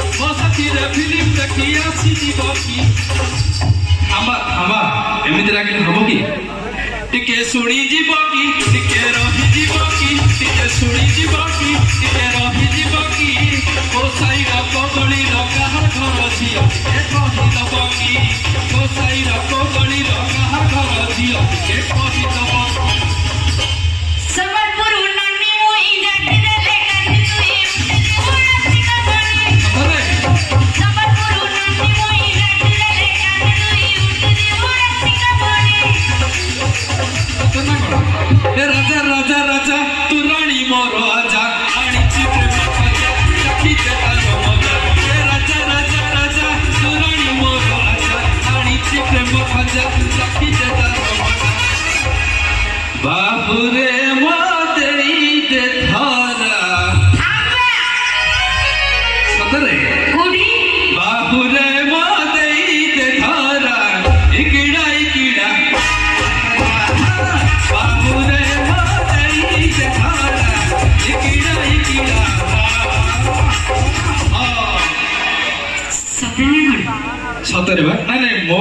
film देखी आसी जीवकी आमा आमा एमिति रागिले हबो की टिके सुनी जीवकी टिके रही जीवकी टिके सुनी जीवकी टिके रही जीवकी ओ साईरा कोगणी लगा घर झियो ए कहि दबकी ओ साईरा कोगणी लगा घर झियो ए कहि दबकी संबलपुर नन्नी मोई जाति रे कंदी तुई उड़ती का बनी संबलपुर नन्नी मोई जाति रे कंदी तुई उड़ती का बनी ए राजा राजा राजा तू राणी मोर आजा आणि चित्र मजा सखी जता मजा ए राजा राजा राजा तू राणी मोर आजा आणि चित्र मजा सखी जता मजा बाबुरे मातेई दे थारा सतरे कोडी बाबुरे मातेई दे थारा इकिड़ा इकिड़ा बाबुरे मातेई दे थारा इकिड़ा इकिड़ा सतरे सतरे बा नहीं नहीं मो